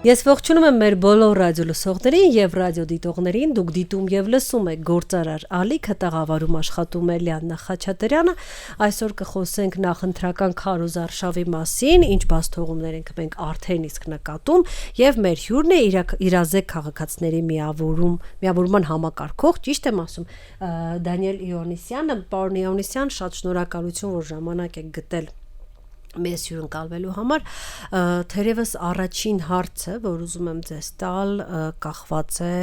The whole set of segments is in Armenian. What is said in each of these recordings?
Ես ողջունում եմ մեր բոլոր ռադիո լսողներին եւ ռադիո դիտողներին, դուք դիտում եւ լսում եք Գործարար Ալիքը, տաղավարում աշխատում է Լիաննա Խաչատրյանը։ Այսօր կխոսենք նախընտրական քարոզարշավի մասին, ինչ բացթողումներ ենք մենք արդեն իսկ նկատում, եւ մեր հյուրն է իրազեկ քաղաքացիների միավորման համակարգող, ճիշտ եմ ասում, Դանիել Իոնիսյանը։ Պարոն Իոնիսյան, շատ շնորհակալություն, որ ժամանակ եք գտել մեզ հյուրընկալվելու համար, թերևս առաջին հարցը, որ ուզում եմ ձեզ տալ, կախված է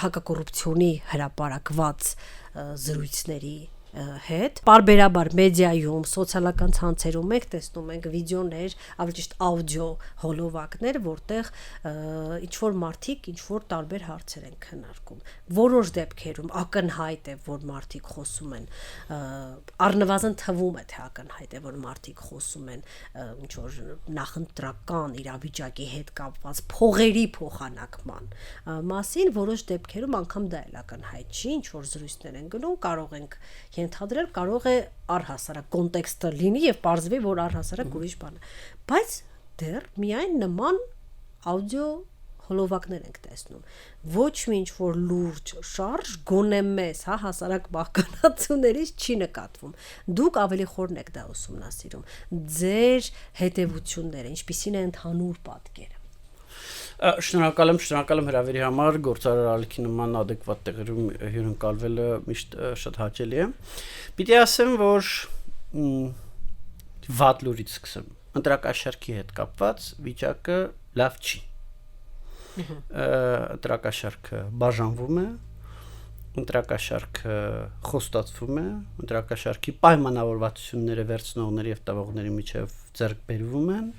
հակակոռուպցիոնի հրապարակված զրույցների հետ։ Պարբերաբար մեդիայում, սոցիալական ցանցերում մենք տեսնում ենք վիդեոներ, ավելի ճիշտ աուդիո հոլովակներ, որտեղ ինչ որ մարդիկ ինչ որ տարբեր հարցեր են քննարկում։ Որոշ դեպքերում ակնհայտ է, որ մարդիկ խոսում են, առնվազն թվում է, թե ակնհայտ է, որ մարդիկ խոսում են ինչ որ նախընտրական իրավիճակի հետ կապված փողերի փոխանակման մասին, որոշ դեպքերում անգամ դա էլ ակնհայտ չի, ինչ որ զրույցներ են գնում, կարող ենք ենթադրել, կարող է առհասարակ կոնտեքստը լինի եւ պարզվի, որ առհասարակ ուրիշ բան է, բայց դեռ միայն նման աուդիո հոլովակներ ենք տեսնում, ոչ մի ինչ որ լուրջ շարժ գոնե մեզ, հասարակ բաղկանացուներից չի նկատվում։ Դուք ավելի խորն եք դա ուսումնասիրում, ձեր հետևությունները, ինչպիսին է ընդհանուր պատկերը։ Շնորհակալ եմ հրավերի համար, Գործարար Ալիքի նման adekvat տեղերում հյուրընկալվելը միշտ շատ հաճելի է։ Պիտի ասեմ, որ վատ լուրից սկսեմ։ Ընտրակաշարքի հետ կապված վիճակը լավ չի։ Ընտրակաշարքը բաժանվում է, ընտրակաշարքը խոստացվում է, ընտրակաշարքի պայմանավորվածությունները վերցնողների եւ տվողների միջև ձեռք բերվում են,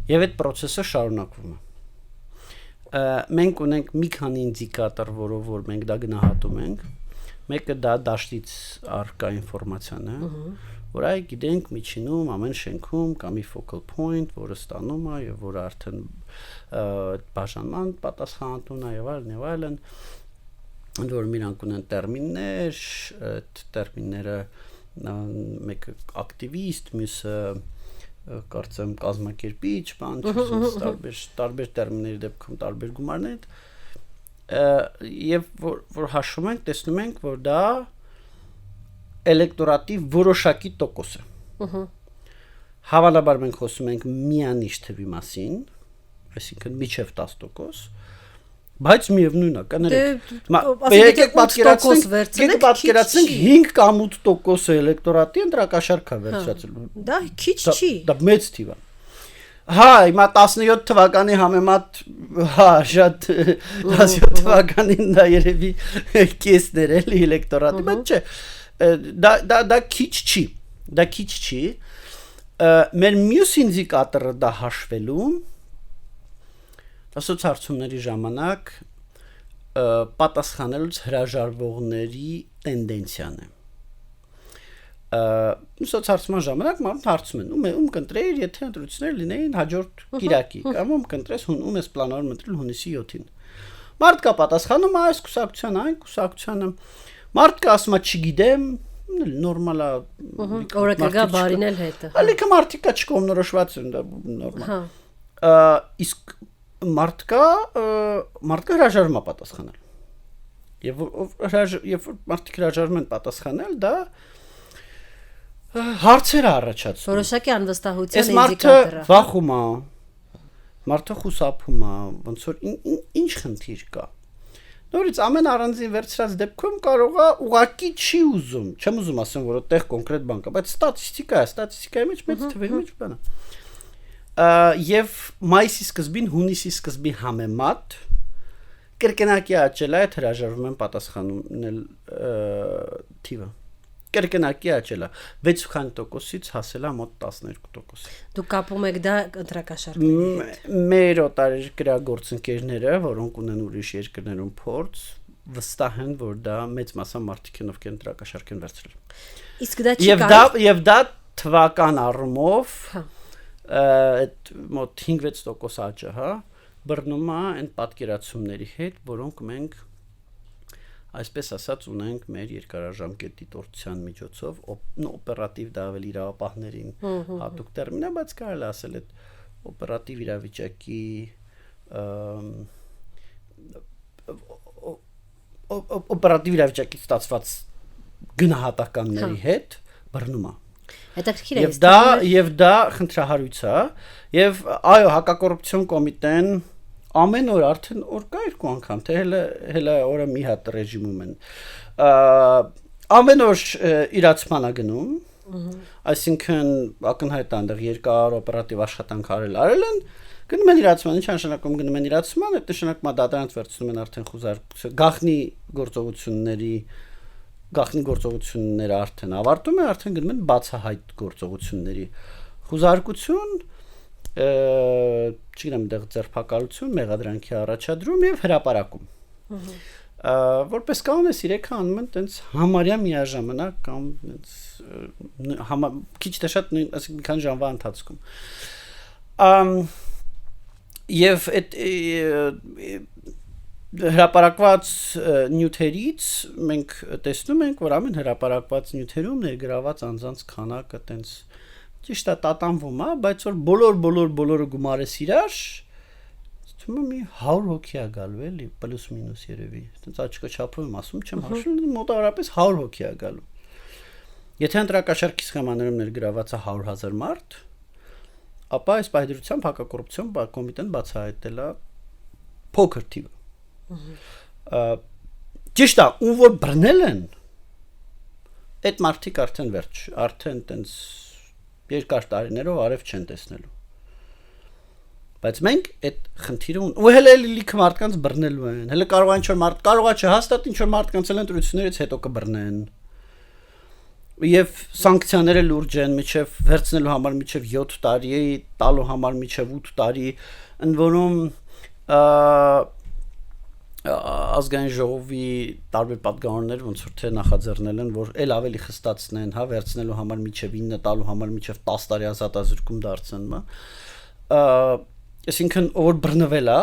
եւ այդ process-ը շարունակվում է։ Մենք ունենք մի քանի ինդիկատոր, որով որ մենք դա գնահատում ենք։ Մեկը դա դաշտից առկա ինֆորմացիան է, որ այ գիտենք միջինում ամեն շենքում կա մի focal point, որը ստանում է եւ որը արդեն բաժանման պատասխանատուն է եւ այլն, որ իրանք ունեն տերմիններ, այդ տերմինները մեկը ակտիվիստ, մյուսը կարծեմ կազմակերպիչ, բան, տարբեր տերմինների դեպքում տարբեր գումարներ, եւ որ հաշվում ենք, տեսնում ենք, որ դա էլեկտորատի որոշակի տոկոս է։ Հավանաբար մենք խոսում ենք միանիշ թվի մասին, այսինքն միջև 10%, բայց միևնույն է, կներեք։ Եկեք պատկերացնենք 5 կամ 8% էլեկտորատի ընտրակաշարքա վերցրածելու։ Դա քիչ չի։ Դա մեծ թիվ է։ Հա, հիմա 17 թվականի համեմատ, շատ 17 թվականին դա երևի կեսներ էլի էլեկտորատի, բայց չէ, դա քիչ չի։ Դա քիչ չի։ Մեր մյուս ինդիկատորը դա հաշվելու սոցհարցումների ժամանակ պատասխանելուց հրաժարվողների տենդենցիան է։ Սոցհարցման ժամանակ մարդը հարցում են, ում կընտրեիր, եթե ընտրությունները լինեին հաջորդ կիրակի, կամ ում կընտրես, ում ես պլանավորում ընտրել հունիսի 7-ին։ Մարդկա պատասխանում, այս կուսակցությանը, այն կուսակցությանը։ Մարդկա ասում է, չգիտեմ, նորմալ է։ Օրը կգա բարին էլ հետը։ Ալիքը մարդիկա չկողմնորոշված են, դա նորմալ։ Իսկ մարդկա հրաժարվում է պատասխանել։ Եվ որ մարդիկ հրաժարվում են պատասխանել, դա հարցեր է առաջացնում։ Որոշակի անվստահության ինդիկատոր է։ Այս մարդը վախում է, մարդը խուսափում է, ոնց որ ինչ խնդիր կա։ Նորից ամեն առանձին վերցրած դեպքում կարող է ուղակի չի ուզում, չեմ ուզում ասեմ, որ այդտեղ կոնկրետ բան կա, բայց ստատիստիկա է, ստատիստիկայի մեջ մեծ թվերի մեջ բան է։ Եվ մայիսի սկզբին, հունիսի սկզբի համեմատ կրկնակի աճել է այդ հրաժարվում են պատասխանել թիվը։ Կրկնակի աճել է 6%-ից հասել է մոտ 12%-ի։ Դուք կապում եք դա ընտրակաշարքների հետ։ Մեր օտարերկրյա գործընկերները, որոնք ունեն ուրիշ երկրներում փորձ, վստահ են, որ դա մեծ մասամբ մարդիկ են, ովքեր ընտրակաշարք են վերցրել։ Իսկ դա չի կարող։ Եվ դա թվական առումով այդ մոտ 5-6% աճը, բռնում է այն պատկերացումների հետ, որոնք մենք այսպես ասած ունենք մեր երկարաժամկետ դիտորդության միջոցով օպերատիվ դա ավելի իրավապահներին հատուկ տերմին է, բայց կարելի ասել այդ օպերատիվ իրավիճակի օպերատիվ իրավիճակից ստացված գնահատականների հետ բռնում է։ Հետաքրքիր է։ Եվ դա խնդրահարույց է, եւ այո, հակակոռուպցիոն կոմիտեն ամեն օր արդեն օր կա երկու անգամ, թե հələ օրը մի հատ ռեժիմում են։ Ամեն օր իրացման է գնում, այսինքն ակնհայտ է այնտեղ երկար օպերատիվ աշխատանք արել են, գնում են իրացման, ինչ նշանակում գնում են իրացման, այդ նշանակում է դատարանից վերցնում են արդեն խոզարկություն, գաղտնի գործողությունները արդեն ավարտում են, արդեն գնում են բացահայտ գործողությունների խոզարկություն, չգիտեմ, դեռ ձերբակալություն, մեղադրանքի առաջադրում եւ հրապարակում։ Որպես կանոնես 3 անում են տենց համարյա միաժամանակ կամ քիչ թե շատ ասենք մի քանի ժամվա ընթացքում։ Եվ այդ հրապարակված նյութերից մենք տեսնում ենք, որ ամեն հրապարակված նյութերում ներգրաված անձանց քանակը տենց ճիշտ է տատանվում է, բայց որ բոլորը գումարես իրար, թվում է մի 100 հոգի է գալու էլի, պլյուս մինուս երևի։ Տենց աչքա չափով եմ ասում, չեմ հաշվում, մոտավորապես 100 հոգի է գալու։ Եթե ընտրակաշարքի սխեմաներում ներգրաված է 100,000 մարդ, ապա այս պայդրությամբ հակակոռուպցիոն կոմիտեն բացահայտել է փոքր թիվը։ Ճիշտ է, ում որ բռնել են, այդ մարդիկ արդեն վերջ, արդեն տենց երկար տարիներով արև չեն տեսնելու։ Բայց մենք այդ խնդիրը ու հələ լիքը մարդկանց բռնելու են, հələ կարող է ինչ-որ մարդ կարող է չհաստատ ինչ-որ մարդկանց ընտրություններից հետո կբռնեն։ Եվ սանկցիաները լուրջ են, միջև վերցնելու համար միջև 7 տարի, տալու համար միջև 8 տարի, ընդ որում ազգային ժողովի տարբեր պատգամավորներ ոնց որ թե նախաձեռնել են, որ ել ավելի խստացնեն, հա, վերցնելու համար միջև 9 տալու համար միջև 10 տարի ազատազրկում դարձնեն, հա։ Այսինքն ով բռնվել է,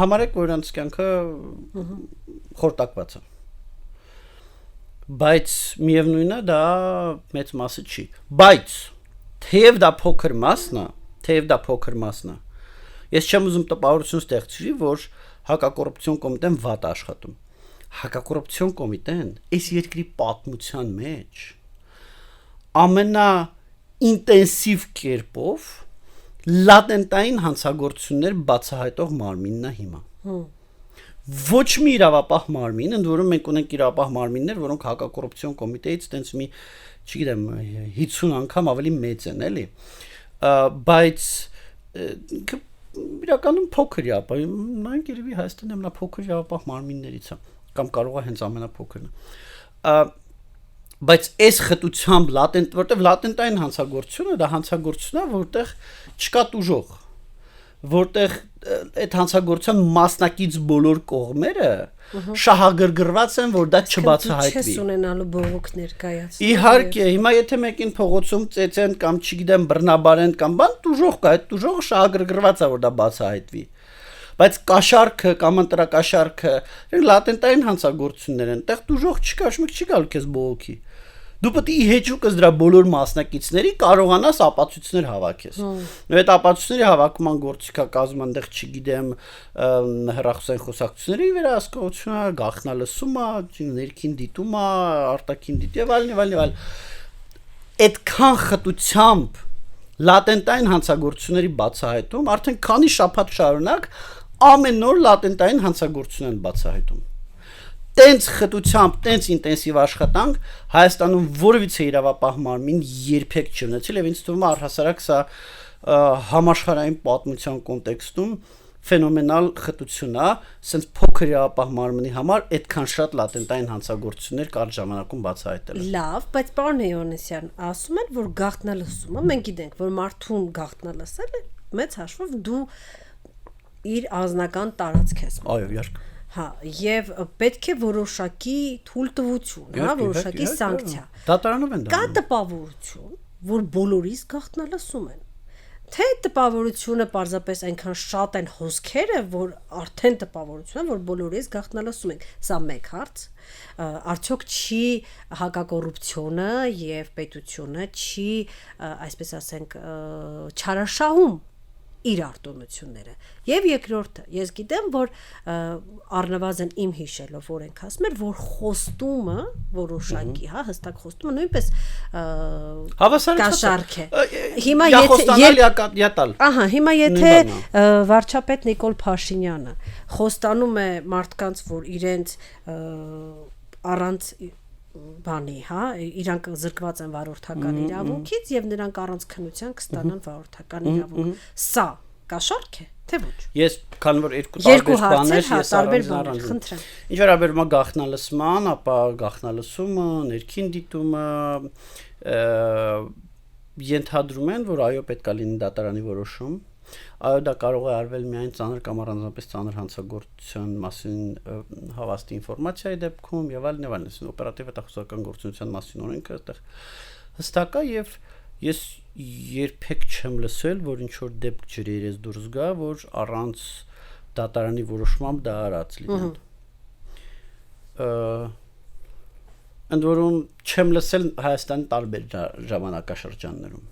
համարեք որ անց կյանքը խորտակված է։ Բայց միևնույնն է դա մեծ մասը չի։ Բայց թեև դա փոքր մասն է, ես չեմ ուզում տպավորություն ստեղծվի, որ հակակոռուպցիոն կոմիտեն վատ աշխատում։ Հակակոռուպցիոն կոմիտեն այս երկրի պատմության մեջ ամենաինտենսիվ կերպով լատենտային հանցագործություններ բացահայտող մարմինն է հիմա։ Ոչ մի իրավապահ մարմին, ընդ որում մենք ունենք իրավապահ մարմիններ, որոնք հակակոռուպցիոն կոմիտեից տենց մի, չգիտեմ, 50 անգամ ավելի մեծ են, էլի։ Բայց իրականում փոքր իրավապահ, նայենք երևի Հայաստանի ամենափոքր իրավապահ մարմիններից է, կամ կարող է հենց ամենափոքրն է։ Բայց այս խտությամբ որտեղ լատենտային հանցագործությունը դա հանցագործություն է, որտեղ չկա տուժող, որտեղ այդ հանցագործության մասնակից բոլոր կողմերը շահագրգռված են, որ դա չբացահայտվի։ Չես ունենալու բողոք ներկայացնում։ Իհարկե, հիմա եթե մեկին փողոցում ծեծեն կամ չգիտեմ բռնաբարեն կամ բան, տուժող կա, այդ տուժողը շահագրգռված է, որ դա բացահայտվի։ Բայց կաշառքը կամ ընտրակաշառքը լատենտային հանցագործություններ են, այդտեղ տուժող չկա, շմիկ չի գալու քեզ բողոքի։ Դու պետք է իհեճուկս դրա բոլոր մասնակիցների կարողանաս ապացույցներ հավաքես։ Այդ ապացույցների հավաքման գործիքակազմը այնտեղ չգիտեմ հեռախոսային խոսակցությունների վերահսկողությունը, գաղտնալսումը, ներքին դիտումը, արտաքին դիտում եւ այլն։ Այդքան խտությամբ լատենտային հանցագործությունների բացահայտում արդեն քանի շաբաթ շարունակ ամեն օր լատենտային հանցագործություն են բացահայտում։ Տենց խտությամբ, տենց ինտենսիվ աշխատանք Հայաստանում որևիցե իրավապահ մարմին երբեք չի ունեցել եւ ինձ թվում է առհասարակ սա համաշխարհային պատմության կոնտեքստում ֆենոմենալ խտություն է, սենց փոքր իրավապահ մարմնի համար այդքան շատ լատենտային հանցագործություններ կարճ ժամանակում բացահայտել։ Լավ, բայց պարոն Հովհաննիսյան, ասում են, որ գաղտնալսումը, մենք գիտենք, որ մարդուն գաղտնալսել է մեծ հաշվով դու իր անձնական տարածք ես։ Այո, իհարկե։ Հա, եւ պետք է որոշակի թույլտվություն, հա, որոշակի սանկցիա։ Դատարանով են դա։ Կա տպավորություն, որ բոլորիս գաղտնալսում են։ Թե տպավորությունը պարզապես այնքան շատ են հոսքերը, որ արդեն տպավորություն, որ բոլորից գաղտնալսում ենք։ Սա մեկ հարց։ Արդյոք չի հակակոռուպցիոնը եւ պետությունը չի, այսպես ասենք, չարաշահում իր արտոնությունները։ Եվ երկրորդը, ես գիտեմ, որ առնվազն իմ հիշելով օրենք ասում էր, որ խոստումը որոշակի, հա, հստակ խոստումը նույնպես կաշառք է։ Հիմա եթե վարչապետ Նիկոլ Փաշինյանը խոստանում է մարդկանց, որ իրենց առանց բանի, հա, իրանք զրկված են վարորդական իրավունքից եւ նրանք առանց քննության կստանան վարորդական իրավունք։ Սա կաշառք է, թե ոչ։ Ես քանի որ երկու տարբեր բաներ ես առանձնարան խնդրեմ։ Ինչ վերաբերում է գաղտնալսման, ապա գաղտնալսումը, ներքին դիտումը ենթադրում են, որ այո պետք է լինի դատարանի որոշում։ Այո, դա կարող է արվել միայն ծանր կամ առանձնապես ծանր հանցագործության մասին հավաստի ինֆորմացիայի դեպքում եւ այլն, օպերատիվ հետախուզական գործունեության մասին օրենքը այդտեղ հստակ է եւ ես երբեք չեմ լսել, որ ինչ որ դեպք ջրերից դուրս գա, որ առանց դատարանի որոշմամբ դա արած լինի։ Ընդ որում չեմ լսել Հայաստանի տարբեր ժամանակաշրջաններում։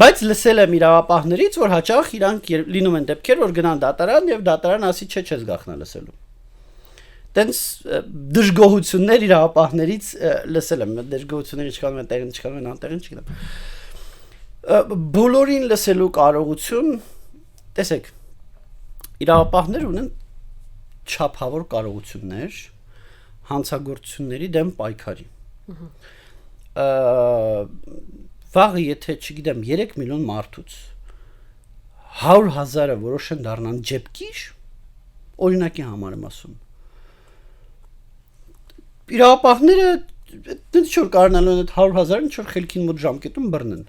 Բայց լսել եմ իրավապահներից, որ հաճախ իրանք լինում են դեպքեր, որ գնան դատարան եւ դատարան ասի չէ, չես գաղտնալսելու։ Տենց դժգոհություններ իրավապահներից լսել եմ, դժգոհությունները չկանում են տեղին, չկանում են անտեղին, չգիտեմ։ Բոլորին լսելու կարողություն, տեսեք, իրավապահներ ունեն չափավոր կարողություններ հանցագործությունների դեմ պայքարի։ Վաղը եթե, չգիտեմ, 3 միլիոն մարդուց 100,000-ը որոշեն դառնան ջեպկիր, օրինակի համար եմ ասում։ Իրավապահները դից չոր կարողանալու են այդ 100,000-ը ինչ որ խելքին մոտ ժամկետում բռնեն։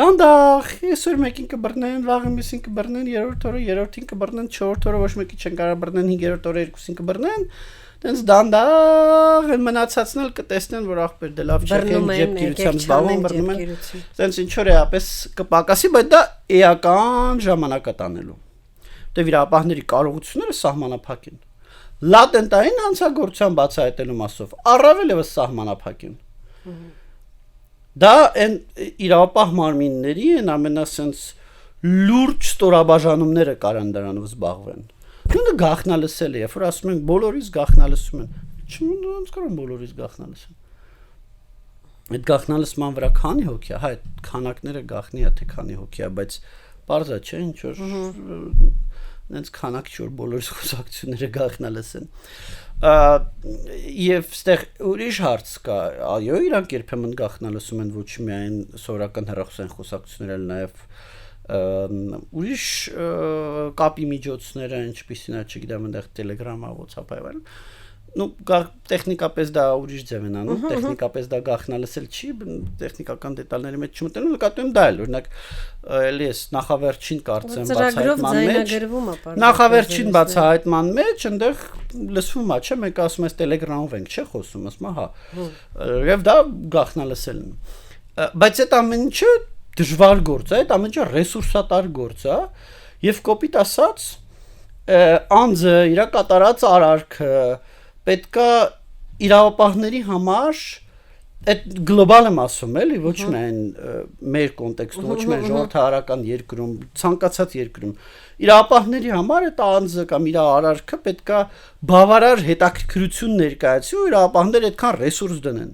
Դանդաղ, այսօր մեկին կբռնեն, վաղը մյուսին կբռնեն, երրորդ օրը երրորդին կբռնեն, չորրորդ օրը ոչ մեկի չեն կարող բռնեն, հինգերորդ օրը երկուսին կբռնեն։ Դենց դանդաղ մնացածն էլ կտեսնեն, որ ախպեր դե լավ չէ, ջեպկիրությամբ զբաղվում բռնում են։ Դենց ինչ որ էապես կպակասի, բայց դա էական ժամանակ է տանելու։ Դե վիրապահների կարողությունները սահմանափակ են։ Լատենտային հանցագործության բացահայտելու մասով առավել եւս սահմանափակ են։ Դա այն իրավապահ մարմինների են ամենասենց լուրջ ստորաբաժանումները կարան դրանով զբաղվեն։ Նույնը գաղտնալսել է, երբ որ ասում են բոլորից գաղտնալսում են։ Չունենանց կարող բոլորից գաղտնալսեն։ Այդ գաղտնալսման վրա քանի հոգի է, հա, այդ քանակները գաղտնի է, թե քանի հոգի է, բայց պարզ է, չէ, ինչ որ նենց քանակ չի որ բոլորից խոսակցությունները գաղտնալսեն։ Եվ ստեղ ուրիշ հարց կա, այո, իրանք երբեմն գաղտնալսում են ոչ միայն սովորական հեռախոսային խոսակցություններ, այլ նաև ուրիշ կապի միջոցները, ինչպիսին է, չգիտեմ, այնտեղ Telegram-ը, WhatsApp-ը եւ այլն։ Ну, տեխնիկապես դա ուրիշ ձև են անում, տեխնիկապես դա գաղտնալսել չի, տեխնիկական դետալների մեջ չմտնելու, նկատում եմ դա էլ, օրինակ, էլի էս նախավերջին կարծեմ բացահայտման մեջ, այնտեղ լսվում է, չէ, մեկ ասում է Telegram-ով ենք, չէ, խոսում, ասում է, հա։ Եվ դա գաղտնալսելն է։ Բայց այդ ամեն ինչը դժվար գործ է, այդ ամեն ինչը ռեսուրսատար գործ է, եւ կոպիտ ասած, անձը իր կատարած արարքը պետքա իրավապահների համար այդ գլոբալ եմ ասում էլի ոչ միայն մեր կոնտեքստում ոչ միայն ժողովրդական երկրում ցանկացած երկրում իրավապահների համար այդ անձը կամ իր արարքը պետքա բավարար հետաքրքրություն ներկայացի ու իրավապահները այդքան ռեսուրս դնեն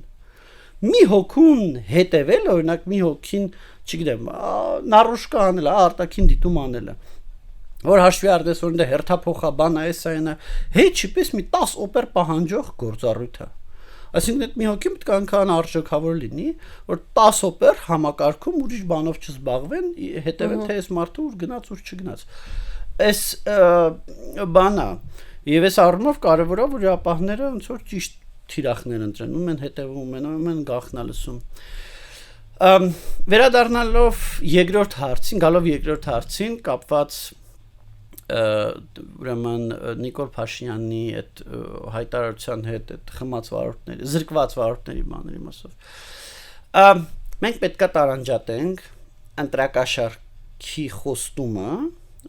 մի հոգուն հետևել օրինակ մի հոգին չգիտեմ նարուշկա անել արտաքին դիտում անել որ հաշվի առնես որ ինձ հերթափոխաբան է սայնը հեչիպես մի 10 օպեր պահանջող գործառույթ է այսինքն այդ մի հոգի պետք է անգամ արժեքավոր լինի որ 10 օպեր համակարգում ուրիշ բանով չզբաղվեն հետևեն թե այս մարդը ուր գնաց ուր չգնաց այս բանա եւ այս առումով կարեւոր է որ ապահները ոնց որ ճիշտ թիրախներ ընտրեն ում են հետևում են գախնալսում վերադառնալով երկրորդ հարցին գալով երկրորդ հարցին կապված ուրեմն Նիկոլ Փաշինյանի այդ հայտարարության հետ այդ խմած վարորդների զրկված վարորդների բաների մասով մենք պետքա տարանջատենք ընտրակաշարքի խոստումը,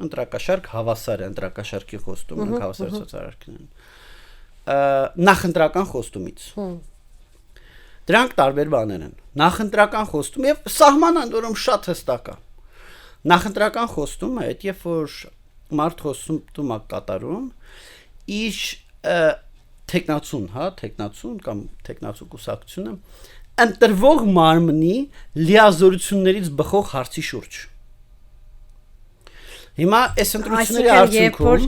ընտրակաշարք հավասար է ընտրակաշարքի խոստումը, հավասար սոցիալարքն նախընտրական խոստումից։ Դրանք տարբեր բաներ են։ Նախընտրական խոստում եւ սահմանը ընդորում շատ հստակ է։ Նախընտրական խոստումը այդ երբ որ մարդ խոստում է կատարում, իր տեխնացուն կամ տեխնացու կուսակցությունը ընտրվող մարմնի լիազորություններից բխող հարցի շուրջ։ Հիմա այս ընտրությունների արդյունքում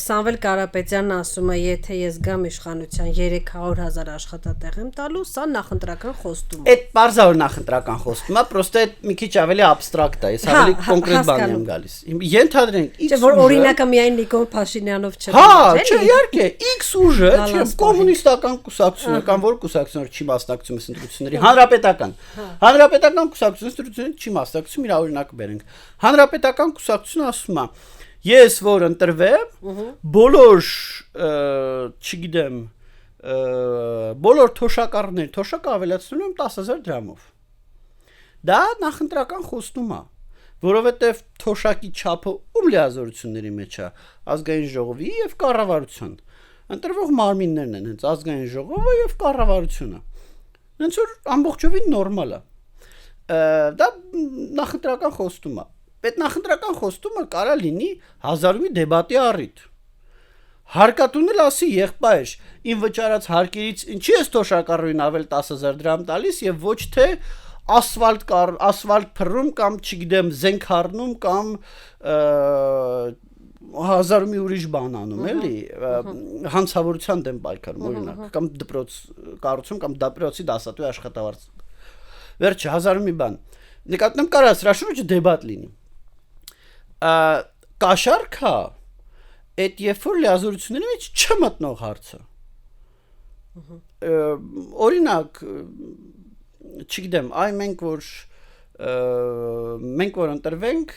Սամվել Կարապետյանն ասում է, եթե ես գամ իշխանության 300,000 աշխատատեղ եմ տալու, սա նախընտրական խոստում է։ Այդ բարձր նախընտրական խոստումա, պրոստը մի քիչ ավելի абստրակտ է, ես ավելի կոնկրետ բան եմ գալիս։ Ենթադրենք Չէ, որ օրինակը միայն Նիկոլ Փաշինյանով չէ։ Հա, չէ, իհարկե, X ուժը, չէ, կոմունիստական կուսակցությունը կամ որ կուսակցությունը չի մասնակցում այս ընտրությունների, հանրապետական կուսակցությունը չի մասնակցում, իր օրինակը բերենք։ Հանրապետական կուսակցությունը ասում է, ես որ ընտրվեմ, բոլոր, չգիտեմ, բոլոր թոշակը ավելացնում եմ 10,000 դրամով։ Դա նախընտրական խոստում է, որովհետև թոշակի չափը ում լիազորությունների մեջ է, ազգային ժողովի եւ կառավարության։ Ընտրվող մարմիններն են, հենց ազգային ժողովը եւ կառավարությունը։ Հենց որ ամբողջովին նորմալ է։ Դա նախընտրական խոստում է։ Այդ նախընտրական խոստումը կարա լինի 1000-ի դեբատի առիթ։ Հարկատունել ասի եղբայր, ին վճարած հարկերից ինչի ես թոշակառուին ավել 10,000 դրամ տալիս եւ ոչ թե ասֆալտ փռում կամ չգիտեմ զենք առնում կամ 1000-ի ուրիշ բան անում, էլի, հանցավորության դեմ պայքարում օրինակ, կամ դպրոց կառուցում կամ դպրոցի դասատուի աշխատավարձ։ Վերջը 1000-ի բան։ Նկատեմ կարա սրա շուրջը դեբատ լինի։ Կաշառքը այդ երբ որ լիազորությունների մեջ չմտնող հարցը։ Օրինակ, չգիտեմ, մենք որ ընտրվենք,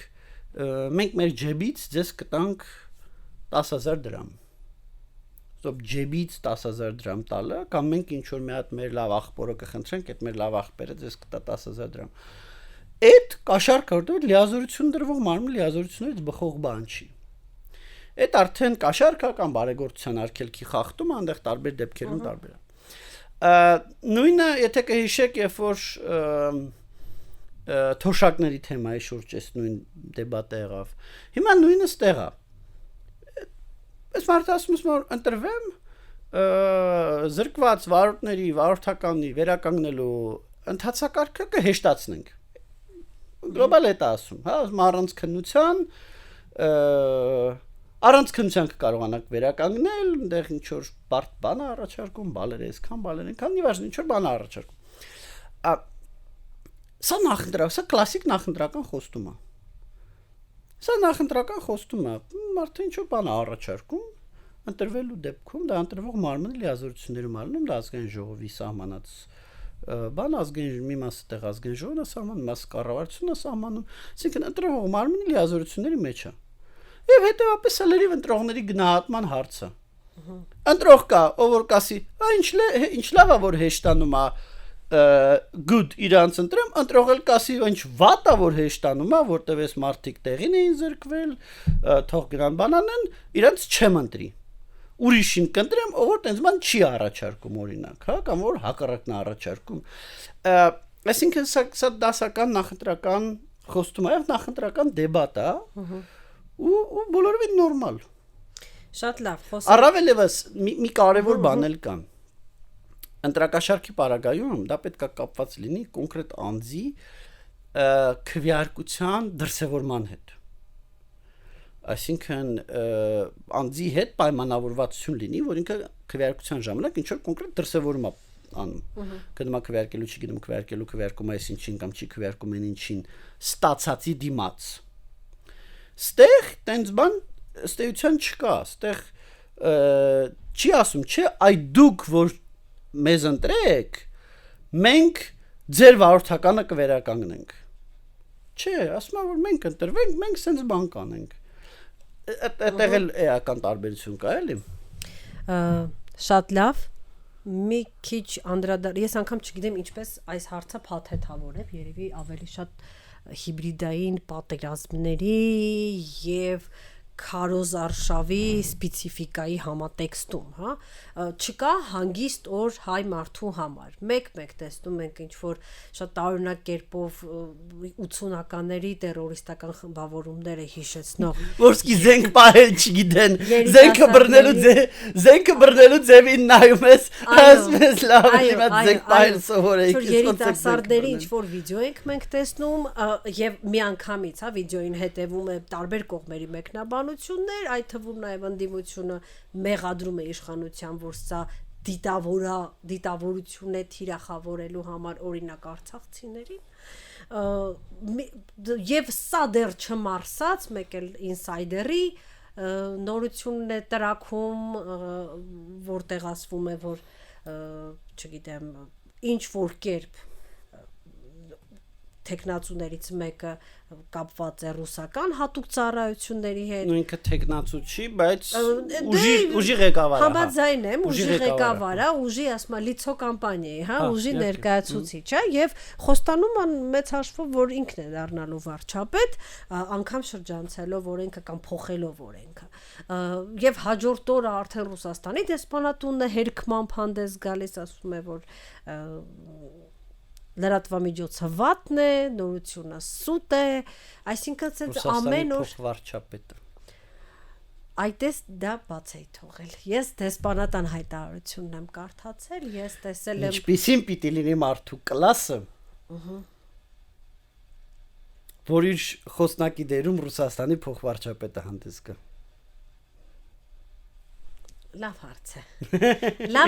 մենք մեր ջեբից ձեզ կտանք 10,000 դրամ։ Ստոպ ջեբից 10,000 դրամ տալը, կամ մենք ինչ որ մի հատ մեր լավ աղբորը կխնդրենք, այդ մեր լավ աղբերը ձեզ կտա 10,000 դրամ։ Այդ կաշառքը որտեղ լիազորություն դրվող մարմնի լիազորություններից բխող բան չի։ Այդ արդեն կաշառքը կամ բարեգործության արգելքի խախտումը այնտեղ տարբեր դեպքերում տարբեր է։ Նույնը եթե կհիշեք, երբ որ թոշակների թեմայի շուրջ էս նույն դեբատը եղավ։ Հիմա նույնը ստեղ է։ Այս մարդը ասում է որ ընտրվեմ զրկված վարորդականի վերականգնելու ընթացակարգը կհեշտացնենք։ Գլոբալ է դա ասում, հա, առանց քննության կկարողանանք վերականգնել, այնտեղ ինչ որ բարդ բան առաջարկում, բալեր այսքան, բալեր այնքան, նիվաժն ինչ որ բան առաջարկում։ Սա կլասիկ նախընտրական խոստում է։ Սա նախընտրական խոստում է, մարդը ինչ որ բան առաջարկում, ընտրվելու դեպքում դա ընտրվող մարմնի լիազորություններում ալնում, դա ազգային ժողովի սահմանած բան ազգային մի մասը տեղ ազգային ժողովն է սահմանում, մասը կառավարությունն է սահմանում, այսինքն ընտրվող մարմնի լիազորությունների մեջ է։ Եվ հետեւաբար սա լրիվ ընտրողների գնահատման հարց է։ Ընտրող կա, ով որ կասի, ինչ լավ է որ հեշտանում է good իրանց ընտրեմ, ընտրող էլ կասի, ինչ վատ է որ հեշտանում է, որտեվ այս մարդիկ տեղին էին զրկվել, թող գնան բանանեն, իրանց չեմ ընտրի։ Ուրիշին կընտրեմ, ով որ տենց բան չի առաջարկում օրինակ, հա, կամ որ հակառակն է առաջարկում։ Այսինքն սա դասական նախընտրական խոստում է, նախընտրական դեբատ է, ու բոլորովին նորմալ։ Շատ լավ, Առավել ևս մի կարևոր բան էլ կա։ Ընտրակաշառքի պարագայում դա պետք է կապված լինի կոնկրետ անձի քվեարկության դրսևորման հետ։ Այսինքն անձի հետ պայմանավորվածություն լինի, որ ինքը քվեարկության ժամանակ ինչ որ կոնկրետ դրսևորում է անում։ Գնում է քվեարկելու, չգիտեմ, քվեարկում է այսինչին կամ չի քվեարկում են ինչին ստացածի դիմաց։ Ստեղ տենց բան ստեյության չկա, ստեղ չի ասում, չէ, այ դուք որ մեզ ընտրեք, մենք ձեր վարորդականը կվերականգնենք։ Չէ, ասում է որ մենք ընտրվենք, մենք սենց բան կանենք։ Այդտեղ էլ էական տարբերություն կա, էլի։ Շատ լավ։ Մի քիչ անդրադառ, ես անգամ չգիտեմ ինչպես այս հարցը փաթեթավորებ, երևի ավելի շատ հիբրիդային պատերազմների եւ քարոզարշավի սպეციფიკայի համատեքստում, հա, չկա հանգիստ օր հայ մարդու համար։ Մեկ տեսնում ենք ինչ որ շատ տարօրինակ կերպով 80-ականների տերորիստական խմբավորումները հիշեցնող Որսկի զենք պահել չգիտեն, զենքը բռնելու ձևին նայում ես, ասում ես լավ, հիմա զենք պահել սովորեիք։ Երիտասարդների ինչ որ վիդեո ենք մենք տեսնում եւ միանգամից, հա, վիդեոին հետեւում է տարբեր կողմերի մեկնաբանություններ, այդ թվում նաեւ ընդդիմությունը մեղադրում է իշխանության, որ սա դիտավորություն է թիրախավորելու համար օրինակ արցախցիներին եւ սա դեռ չմարսած մեկ էլ ինսայդերի նորությունն է տրակում, որտեղ ասվում է, որ չգիտեմ, ինչ որ կերպ տեխնացուներից մեկը կապված է ռուսական հատուկ ծառայությունների հետ։ Նույնքը տեխնացու չի, բայց ուժի ղեկավար է։ Համաձայն եմ, ուժի ղեկավար է, ուժի ասма լիցո կամպանիայի, հա, ուժի ներկայացուցիչ է եւ խոստանում են մեծ հաշվով, որ ինքն է դառնալու վարչապետ, անգամ շրջանցելով օրենքը կամ փոխելով օրենքը։ Եվ հաջորդ օրը արդեն Ռուսաստանի դեսպանատունն է հերքմամբ հանդես գալիս, ասում է, որ լրատվամիջոցը վատն է, նորությունը սուտ է, այսինքն ցած ամեն օր վարչապետը։ Այդպես դա բաց է թողել։ Ես դեսպանատան հայտարարությունն եմ կարդացել, ես տեսել եմ ինչպիսին պիտի լինի մարդու կլասը, որ իր խոսնակի դերում Ռուսաստանի փոխվարչապետը հանդես գա։ Լավ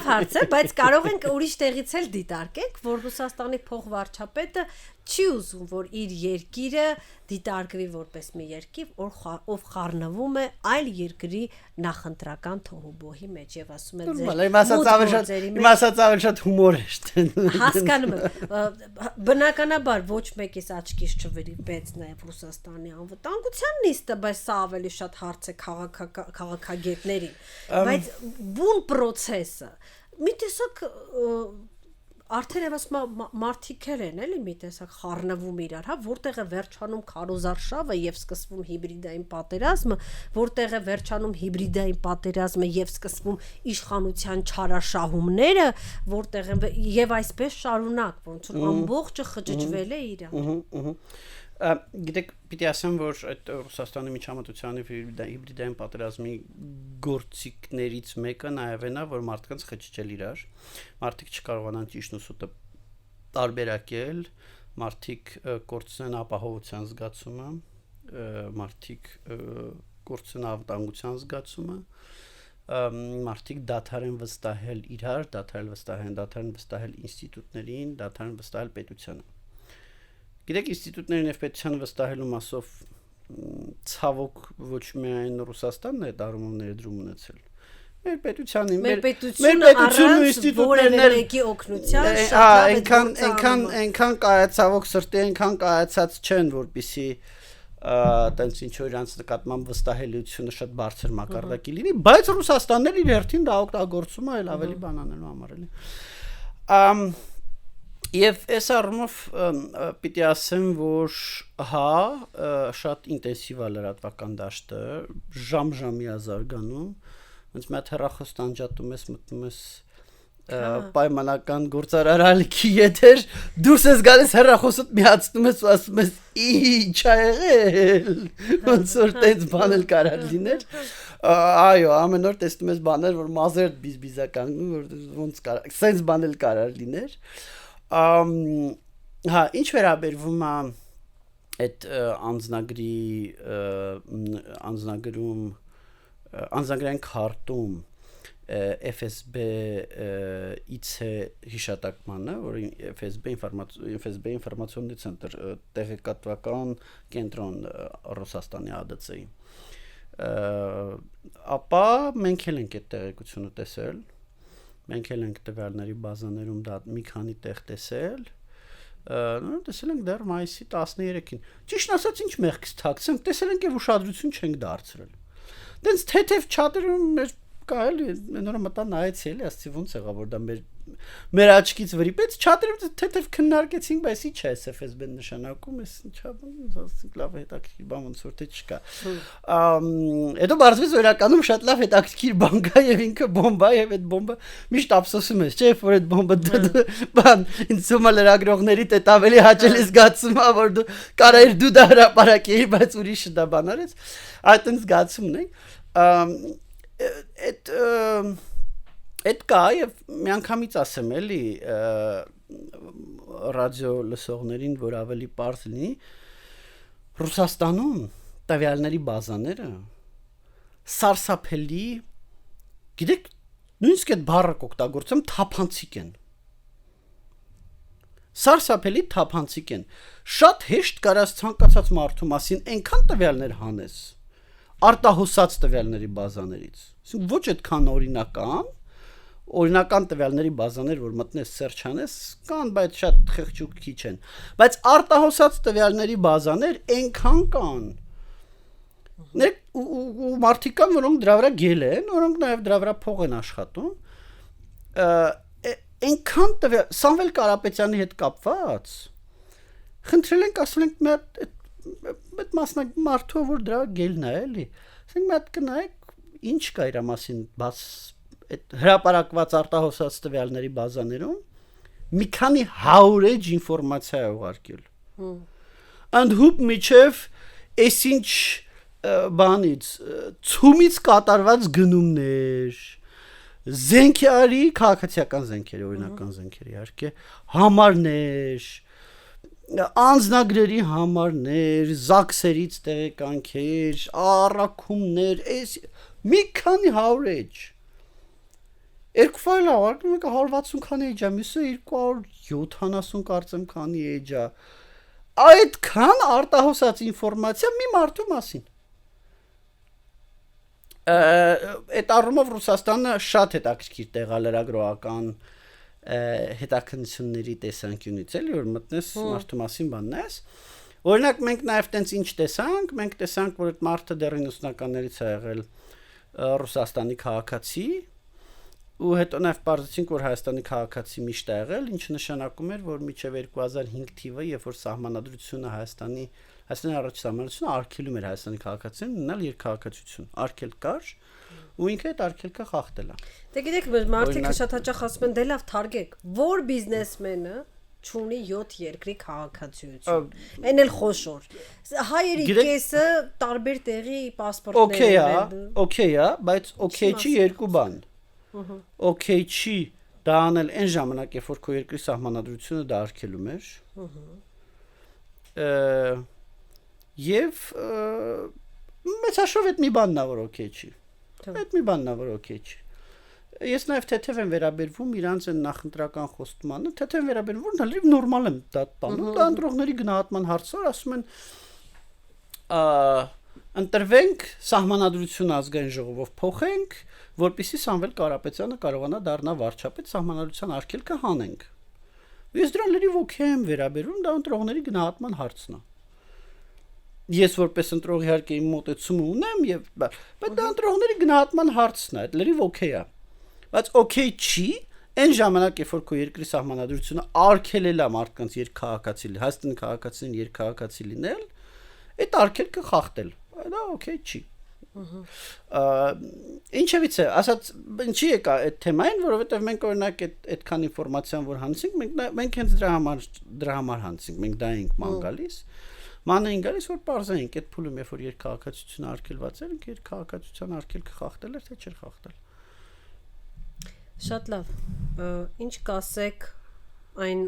հարց է, բայց կարող ենք ուրիշ տեղից էլ դիտարկենք, որ Ռուսաստանի փոխվարչապետը չի ուզում, որ իր երկիրը դիտարկվի որպես մի երկիր, ով խառնվում է այլ երկրի նախընտրական թոհուբոհի մեջ եւ ասում են իմ ասած ավել շատ հումոր է։ Հասկանում եմ, բնականաբար ոչ մեկիս աչքից չվրիպեց նաեւ Ռուսաստանի անվտանգության նիստը, բայց սա ավելի շատ հարց է քաղաքագետներին, բայց բուն process-ը մի տեսակ արդեն եւս մարդիկ են էլի մի տեսակ խառնվում իրար, հա, որտեղ է վերջանում քարոզարշավը եւ սկսվում հիբրիդային պատերազմը, որտեղ է վերջանում հիբրիդային պատերազմը եւ սկսվում իշխանության չարաշահումները, որտեղ եւ այսպես շարունակ, ոնց որ ամբողջը խճճվել է իրար։ Գիտեք, պիտի ասեմ, որ այդ Ռուսաստանի միջամտության եւ հիբրիդային պատերազմի գործիքներից մեկը նաեւ է, որ մարդկանց խճճել իրար, մարդիկ չկարողանան ճիշտն ու սուտը տարբերակել, մարդիկ կորցնեն ապահովության զգացումը, մարդիկ կորցնեն անվտանգության զգացումը, մարդիկ դադարեն վստահել իրար, դադարեն վստահել ինստիտուտներին, դադարեն վստահել պետությանը։ Գիտեք, ինստիտուտներին եւ պետությանը վստահելու մասով ցավոք ոչ միայն Ռուսաստանն է դառնում ներդրում ունեցել։ Մեր պետությանը, մեր պետությունը ինստիտուտներն օգնության այնքան կայացավոք սրտի, այնքան կայացած չեն, որպեսզի տենց ինչ որ իրանց նկատմամբ վստահելիությունը շատ բարձր մակարդակի լինի, բայց Ռուսաստանն էլ իր հերթին դա օգտագործում է այլ ավելի բանանելու համար էլի։ Եվ այս առումով պիտի ասեմ, որ հա, շատ ինտենսիվ է լրատվական դաշտը, ժամ-ժամի է զարգանում, ոնց մի հատ հեռախոս անջատում ես, մտնում ես պայմանական գործարարալիքի եթեր, դուրս ես գալիս հեռախոսդ միացնում ես ու ասում ես ինչ ա եղել, ոնց որ տենց բան էլ կարար լիներ, այո, ամեն օր տեսնում ես բաներ, որ մազերդ բիզբիզական, որ ոնց կարար, սենց բան էլ կարար լիներ, հա, ինչ վերաբերվում է այդ անձնագրային քարտում FSB-ից է հիշատակմանը, որ FSB ինֆորմացիոննի ցենտր տեղեկատվական կենտրոն Ռուսաստանի ԱԴՑ-ի, ապա մենք էլ ենք այդ տեղեկությունը տեսել, մենք էլ ենք տվյալների բազաներում դա մի քանի տեղ տեսել, տեսել ենք դեռ մայիսի 13-ին։ Ճիշտ ասած, ինչ մեղքից թաքցենք, տեսել ենք եւ ուշադրություն չենք դարձրել։ Դենց թեթև չաթերում մեր կա էլի նորը մտա նայեցի էլի ասեցի ոնց եղավ որ դա մեր աչքից վրիպեց չաթերում թեթև քննարկեցինք բայց ի՞նչ է SFSB-ն նշանակում էս ինչա ասենք լավ հետաքրքիր բան ոնց որ թե չկա հետո բարձրացավ որ իրականում շատ լավ հետաքրքիր բան կա եւ ինքը բոմբա եւ այդ բոմբը միշտ ափսոսում ես չէ որ այդ բոմբը բան ինձ թվում է լրագրողների տետ ավելի հաճելի զգացում է որ դու կարայր դու դա հրապարակեի բայց ուրիշը դա բան արեց այդ զգացումն է Այդ կա եւ միանգամից ասեմ էլի ռադիո լսողներին որ ավելի པարզ լինի Ռուսաստանում տվյալների բազաները սարսափելի գիտեք նույնիսկ այդ բառը կօգտագործեմ թափանցիկ են սարսափելի թափանցիկ են շատ հեշտ կարաս ցանկացած մարդու մասին այնքան տվյալներ հանես արտահոսած տվյալների բազաներից ասենք ոչ այդքան օրինական տվյալների բազաներ որ մտնես search անես կան բայց շատ խղճուկ քիչ են բայց արտահոսած տվյալների բազաներ այնքան կան ու մարդիկ կան որոնք դրա վրա գել են որոնք նաև դրա վրա փող են աշխատում այնքան տվյալ Սամվել Կարապետյանի հետ կապված խնդրել ենք ասել ենք մի այդ մասնակ մարդու որ դրա գելն է էլի ասենք մի հատ կնայեք ինչ կա իր մասին բաց այդ հրապարակված արտահոսած տվյալների բազաներում մի քանի 100 էջ ինֆորմացիա է ուղարկել ընդհուպ միջև այսինչ բանից ցումից կատարված գնումներ զենքերի քաղաքացիական զենքերի օրինական զենքերի իհարկե համարներ անձնագրերի համարներ զաքսերից տեղեկանքեր առաքումներ այս մի քանի 100 էջ Երկու ֆայլ ավարտում եք 160 քանի էջ է, մյուսը 270 կարծեմ քանի էջ է։ Այդքան արտահոսած ինֆորմացիա մի մարդու մասին։ Այդ առումով Ռուսաստանը շատ հետաքրքիր տեղ է լրագրողական հետաքննությունների տեսանկյունից էլի որ մտնես մարդու մասին բանն ես։ Օրինակ մենք նաև տենց ինչ տեսանք, մենք տեսանք որ այդ մարդը դեռ 90-ականներից է եղել Ռուսաստանի քաղաքացի ու հետո նաև բարձրացինք որ Հայաստանի քաղաքացի միշտ է եղել, ինչը նշանակում էր որ մինչև 2005 թիվը, երբ որ սահմանադրությունը Հայաստանի առաջ սահմանադրությունը արգելում էր Հայաստանի քաղաքացին ունենալ երկքաղաքացիություն, արգել կար ու ինքը այդ արգելքը խախտել է։ Դե գիտեք, մարդիկ շատ հաճախ ասում են դե լավ թարգեք, որ բիզնեսմենը չունի 7 երկրի քաղաքացիություն։ Այն էլ խոշոր։ Հայերի կեսը տարբեր տեղի պասպորտներ ունեն։ Okay, բայց okay չի երկու բան։ Okay չի դա անել այն ժամանակ, երբ որ քո երկրի սահմանադրությունը դա արգելում էր։ Եվ մեծ հաշվով այդ մի բանն է որ okay չի։ Այդ մի բանն է որ okay չի։ Ես նաև թեթև եմ վերաբերվում իրանց այն նախընտրական խոստմանը, թեթև եմ վերաբերվում, որ նալիվ նորմալ եմ դա տանում, դա ընտրողների գնահատման հարցեր, ասում են ընտրվենք սահմանադրությունը ազգային ժողովով փոխենք, որպեսզի Սամվել Կարապետյանը կարողանա դառնա վարչապետ սահմանադրության արգելքը հանենք։ Ես դրան լրիվ օքեյ եմ վերաբերվում, դա ընտրողների գնահատման հարցն է։ Ես որպես ընտրող իհարկե իմ մոտեցումը ունեմ եւ բայց դա ընտրողների գնահատման հարցն է, լրիվ օքեյ է։ Բայց օքեյ չի, այն ժամանակ երբ որ քո երկրի սահմանադրությունը արգելել է մարդկանց երկքաղաքացի, Հայաստանի քաղաքացին երկքաղաքացի լինել, այդ արգելքը խախտել։ Դա օքեյ չի։ Ինչևից է, ասած ինչի եկա այդ թեմային, որովհետև մենք օրինակ այդքան ինֆորմացիան որ հանցինք, մենք հենց դրա համար հանցինք, մենք դա ենք ման գալիս։ Ման են գալիս որ բարձրայինք այդ փուլում, երբ որ երկքաղաքացիությունը արգելված էր, երկքաղաքացիության արգելքը խախտել էր, թե չէր խախտել։ Շատ լավ։ Ինչ կասեք այն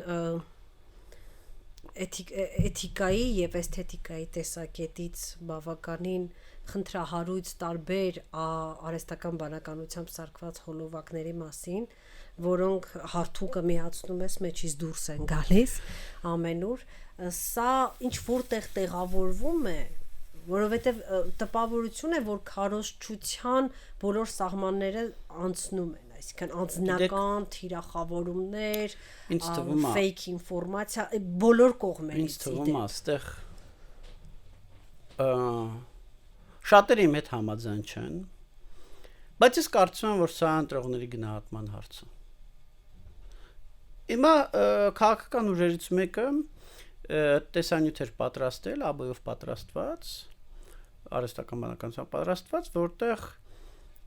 էթիկայի եւ էսթետիկայի տեսակետից բավականին խնդրահարույց տարբեր արհեստական բանականությամբ սարքված հոլովակների մասին, որոնք հարթուկը միացնում ես մեջից դուրս են գալիս ամենուր, սա ինչ որտեղ տեղավորվում է, որովհետև տպավորություն է, որ քարոզչության բոլոր սահմանները անցնում են, այսինքն անձնական թիրախավորումներ, fake ինֆորմացիա բոլոր կողմերից։ Ինձ թվում է, այստեղ շատերը իմ հետ համաձայն չեն, Բայց ես կարծում եմ, որ սա ընտրողների գնահատման հարց է։ Հիմա քաղաքական ուժերից մեկը տեսանյութ էր պատրաստել, ԱԲ-ով պատրաստված, արհեստական բանականությամբ պատրաստված, որտեղ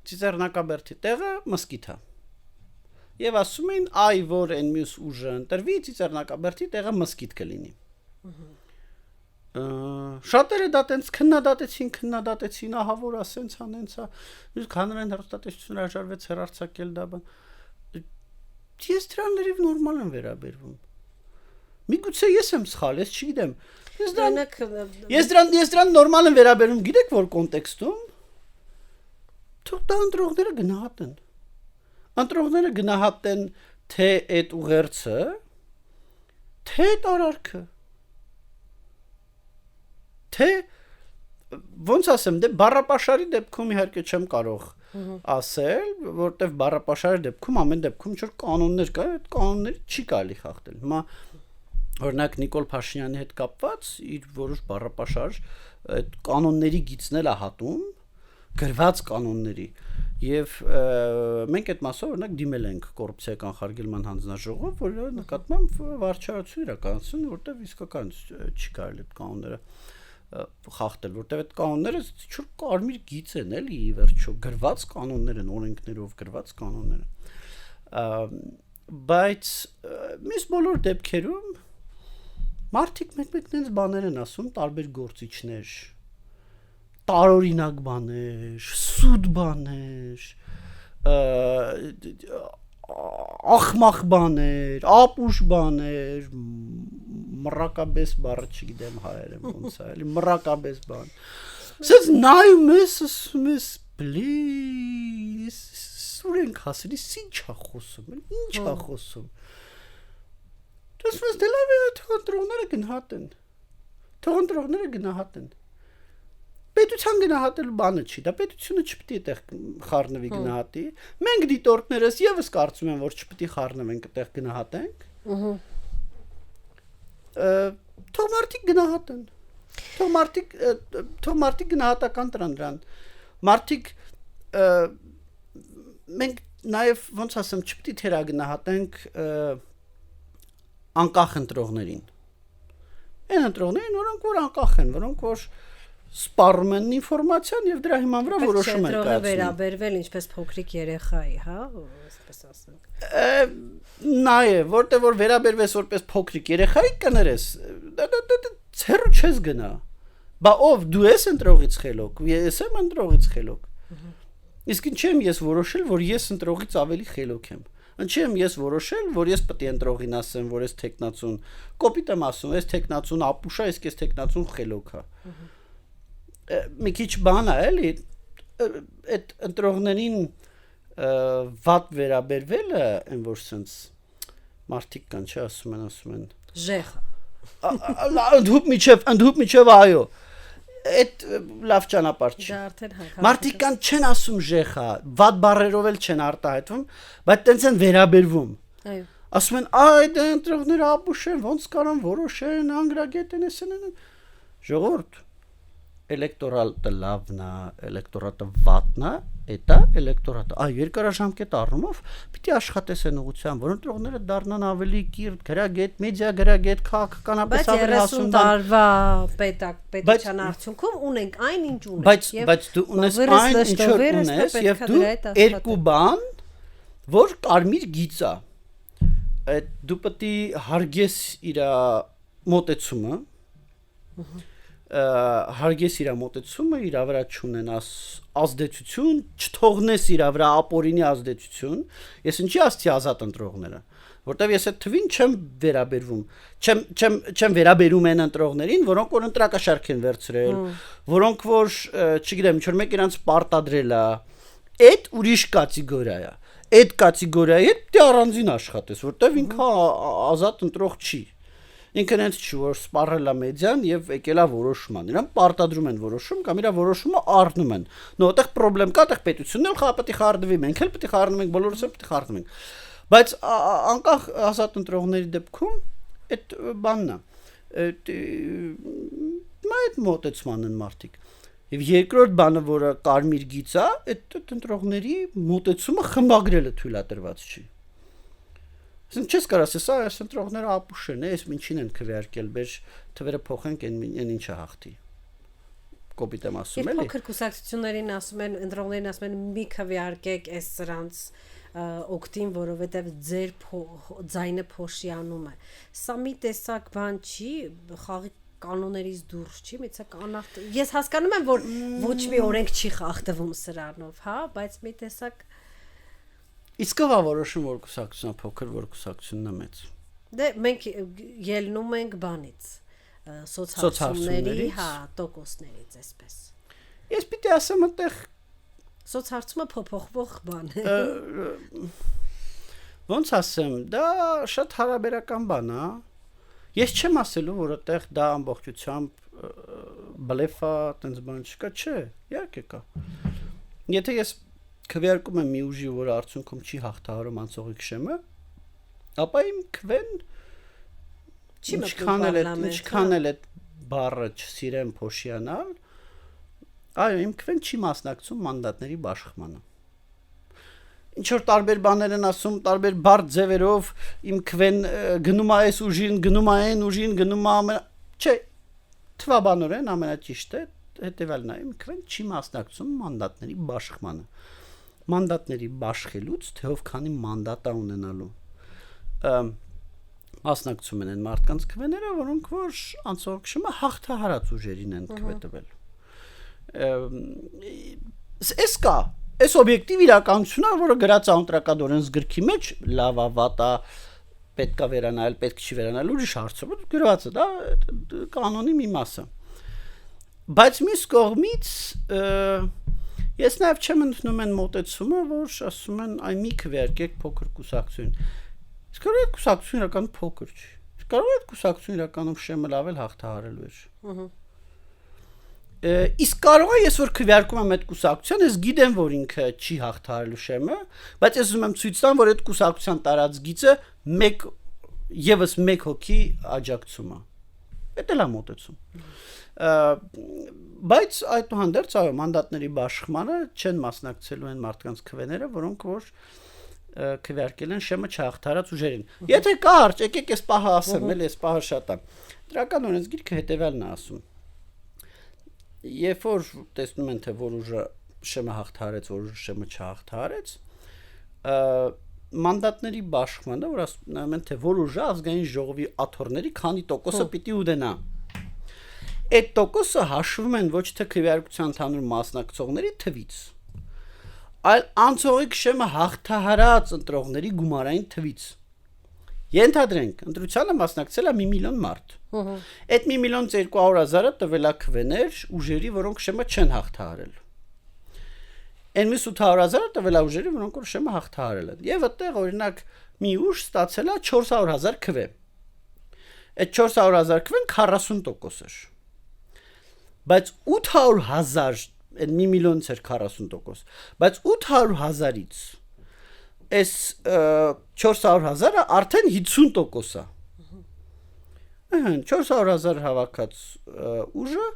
Ծիծեռնակաբերդի տեղը մզկիթ է։ Եվ ասում էին, այ որ այն մյուս ուժը ընտրվի, Ծիծեռնակաբերդի տեղը մզկիթ կլինի։ Շատերը դա տենց քննադատեցին, ահա որ ասենց անենցա, հանրային հեռուստատեսություն հրաժարվեց հեռարձակել դա բան։ Ես դրան լրիվ նորմալ եմ վերաբերվում։ Միգուցե ես եմ սխալ, ես չգիտեմ։ Ես դրան նորմալ եմ վերաբերվում, գիտեք որ կոնտեքստում։ Թող դա ընտրողները գնահատեն։ Ընտրողները գնահատեն թե այդ ուղերձը, թե այդ արարքը։ Թե ոնց ասեմ, դե բառապաշարի դեպքում իհարկե չեմ կարող ասել, որտեվ բառապաշարի դեպքում ամեն դեպքում ինչ որ կանոններ կա, այդ կանոնները չի կարելի խախտել։ Հիմա օրինակ Նիկոլ Փաշինյանի հետ կապված իր որոշ բառապաշար այդ կանոնների գիծնել է հատում, գրված կանոնների, եւ մենք այդ մասով օրինակ դիմել ենք կոռուպցիայի կանխարգելման հանձնաժողով, որ նկատմամբ վարչարություն իրականացություն, որտեվ իսկական չի կարելի այդ կանոնները խախտել, որտեվ այդ կանոնները ինչ-որ կարմիր գիծ են, էլի ի վերջո գրված կանոններ են, օրենքներով գրված կանոններ են։ Բայց մյուս բոլոր դեպքերում մարդիկ մեկ-մեկ նենց բաներ են ասում, տարբեր գործիչներ, տարօրինակ բաներ, սուտ բաներ, ախմախ բաներ, ապուշ բաներ, մռակաբես բառը չգիտեմ հայերեն ոնց է, էլի մռակաբես բան։ Սենց նայում ես, ասում ես, բլիս, սուր ենք հասել, ինչ է խոսում, ինչ է խոսում։ Դες ես դե լավ է, թող ընտրողները գնահատեն։ Պետության գնահատելու բանը չի, դա պետությունը չպետք է այդտեղ խառնվի գնահատի։ Մենք դիտորդներս եւս կարծում եմ, որ չպետք է խառնվենք այդտեղ գնահատենք։ Թող մարդիկ գնահատեն։ Թող մարդիկ գնահատական տրան դրան։ Մարդիկ մենք նաեւ ոնց ասեմ, չպետք է թերագնահատենք անկախ ընտրողներին։ Այն ընտրողներին, որոնք որ անկախ են, որոնք որ սպառում են ինֆորմացիան եւ դրա հիման վրա որոշում են կայացնում։ Վերաբերվել ինչպես փոքրիկ երեխայի, հա, այսպես ասենք։ Նաեւ, որտեղ որ վերաբերվես որպես փոքրիկ երեխայի կներես, դա ցերու չես գնա։ Բա ով դու ես ընտրողից խելոք, ես եմ ընտրողից խելոք։ Իսկ ինչ եմ ես որոշել, որ ես ընտրողից ավելի խելոք եմ։ Ինչ եմ ես որոշել, որ ես պետք է ընտրողին ասեմ, որ ես տեխնացուն, կոպիտ եմ ասում, ես տեխնացուն ապուշա, իսկ ես տեխնացուն խելոք է։ Մի քիչ բան է, էլի, այդ ընտրողներին վատ վերաբերվելը, այն որ սենց մարդիկ կան, չէ, ասում են ժեխա։ Ընդհուպ միջև այո։ Այդ լավ ճանապարհ չի։ Դա արդեն հայ։ Մարդիկ կան չեն ասում ժեխա, վատ բառերով էլ չեն արտահայտվում, բայց տենց են վերաբերվում։ Այո։ Ասում են, այ դա ընտրողները ապուշ են, ոնց կարան որոշեն, անգրագետ են, ասեն։ Ժողովուրդ, էլեկտորատը լավն է, էլեկտորատը վատն է, դա էլեկտորատը։ Այ երկարաժամկետ առումով պիտի աշխատես այն ուղղությամբ, որ ընտրողները դառնան ավելի կիրթ, գրագետ, մեդիա գրագետ, քաղաքականապես ավելի հասուն։ Բայց 30 տարվա պետության արդյունքում ունենք այն ինչ ունենք։ Բայց դու ունես այն ինչ ունես եւ դու երկու բան, որ կարմիր գիծ է։ Այդ դու պետք է հարգես իր մոտեցումը։ Հարգես իր մոտեցումը, իր վրա չունենաս ազդեցություն, չթողնես իր վրա ապօրինի ազդեցություն։ Ես ինչի ասացի ազատ ընտրողները, որտեվ ես այդ թվին չեմ վերաբերվում, չեմ վերաբերում այն ընտրողներին, որոնք որ ընտրակաշարք են վերցրել, որոնք որ, չգիտեմ, ինչ որ մեկ իրանց պարտադրել է, այդ ուրիշ կատեգորիա է։ Այդ կատեգորիայի հետ դե առանձին աշխատես, որտեվ ինքը ազատ ընտրող չի։ Ինքն այնց չի, որ սպառել է մեդիան եւ եկել է որոշման։ Նրան պարտադրում են որոշում կամ իր որոշումը առնում են։ Նո, այդտեղ խնդրեմ կա, այդտեղ պետությունն էլ պետք է խառնվի, մենք էլ պետք է խառնվենք, բոլորս էլ պետք է խառնվենք։ Բայց անկախ ազատ ընտրողների դեպքում այդ բանն է։ Այդ մոտեցման են մարդիկ։ Եվ երկրորդ բանը, որը կարմիր գիծ է, այդ ընտրողների մոտեցումը խմբագրելը թույլատրված չի։ Ասենք չես կարող ասես, այս ընտրողները ապուշ են, այս ինչին են քվեարկել, բեր թվերը փոխենք այն ինչը հաղթի։ Կոպիտ եմ ասում էլի։ Փոքր կուսակցություններին ասում են, ընտրողներին ասում են մի քվեարկեք այս սրանց օկտին, որովհետև ձեր ձայնը փոշիանում է։ Սա մի տեսակ բան չի, խաղի կանոններից դուրս չի, միցա կանախտ։ Ես հասկանում եմ, որ ոչ մի օրենք չի խախտվում սրանով, հա, բայց մի տեսակ Իսկ ով է որոշում, որ կուսակցությունն փոքր, որ կուսակցությունն մեծ։ Դե մենք ելնում ենք բանից, սոցհարցումների, հա, տոկոսներից, այսպես։ Ես պիտի ասեմ, այդտեղ Սոցհարցումը փոփոխվող բան է։ Ոնց ասեմ, դա շատ հարաբերական բան է։ Ես չեմ ասելու, որ այդտեղ դա ամբողջությամբ բլեֆ է, տենց բան չկա, չէ, իհարկե կա։ Եթե ես քվեարկում եմ մի ուժի, որը արդյունքում չի հաղթահարում անցողի քշեմը, ապա իմ քվեն ինչքան էլ այդ բառը չսիրեմ փոշիանալ, այո, իմ քվեն չի մասնակցում մանդատների բաշխմանը։ Ինչ որ տարբեր բաներ են ասում, տարբեր բարդ ձևերով իմ քվեն գնում է այս ուժին, գնում է այն ուժին, գնում է չէ, թվաբանորեն ամենաճիշտ է հետևյալն է, իմ քվեն չի մասնակցում մանդատների բաշխմանը։ Մանդատների բաշխելուց թե ով քանի մանդատ է ունենալու մասնակցում են մարդկանց քվեները, որոնք որ անցողքշումը հաղթահարած ուժերին են քվետվել։ Էս կա, այս օբյեկտիվ իրականությունն է, որը գրած է ընտրակադորեն զգրքի մեջ, լավ է, վատ է, պետք է վերանայել, պետք չի վերանայել, ուրիշ հարց է, գրված է, դա կանոնի մի մասը։ Բայց մյուս կողմից ես նաև չեմ ընդունում այն մոտեցումը, որ ասում են այ մի քվեարկեք փոքր կուսակցություն։ Իսկ կարող է կուսակցություն իրականում փոքր չի։ Իսկ կարող է կուսակցություն իրականում շեմը լավ էլ հաղթահարելու էր։ Իսկ կարող է ես որ քվեարկում եմ այդ կուսակցության, ես գիտեմ, որ ինքը չի հաղթահարելու շեմը, բայց ես ուզում եմ ցույց տամ, որ այդ կուսակցության տարած գիծը եւս մեկ հոգի աջակցում է։ Դա էլ է մոտեցում։ Բայց այդուհանդերձ այո, մանդատների բաշխմանը չեն մասնակցելու են մարդկանց քվեները, որոնք որ քվեարկել են շեմը չհաղթահարած ուժերին։ Եթե կա հարց, եկեք այս պահը ասեմ, էլի այս պահը շատ է։ Դրական օրենսգիրքը հետևյալն է ասում. Երբ որ տեսնում են թե որ ուժը շեմը հաղթահարեց, որ ուժը շեմը չհաղթահարեց, մանդատների բաշխմանը, որ ասում են թե որ ուժը ազգային ժողովի աթոռների քանի տոկոսը պիտի ունենա։ Այդ տոկոսը հաշվում են ոչ թե քվեարկության ընդհանուր մասնակցողների թվից, այլ անցողի քշեմը հաղթահարած ընտրողների գումարային թվից։ Ենթադրենք, ընտրությանը մասնակցել է 1 միլիոն մարդ։ Այդ 1.200.000-ը տվել է քվեներ ուժերի, որոնք շեմը չեն հաղթահարել։ Այն 800.000-ը տվել է ուժերի, որոնք որ շեմը հաղթահարել են։ Եվ այդտեղ օրինակ մի ուժ ստացել է 400.000 քվե։ Այդ 400.000 քվեն 40% էր։ Բայց 800.000, այդ 1 միլիոնից էր 40%, բայց 800.000-ից այս 400.000-ը արդեն 50% է։ 400.000 հավաքած ուժը,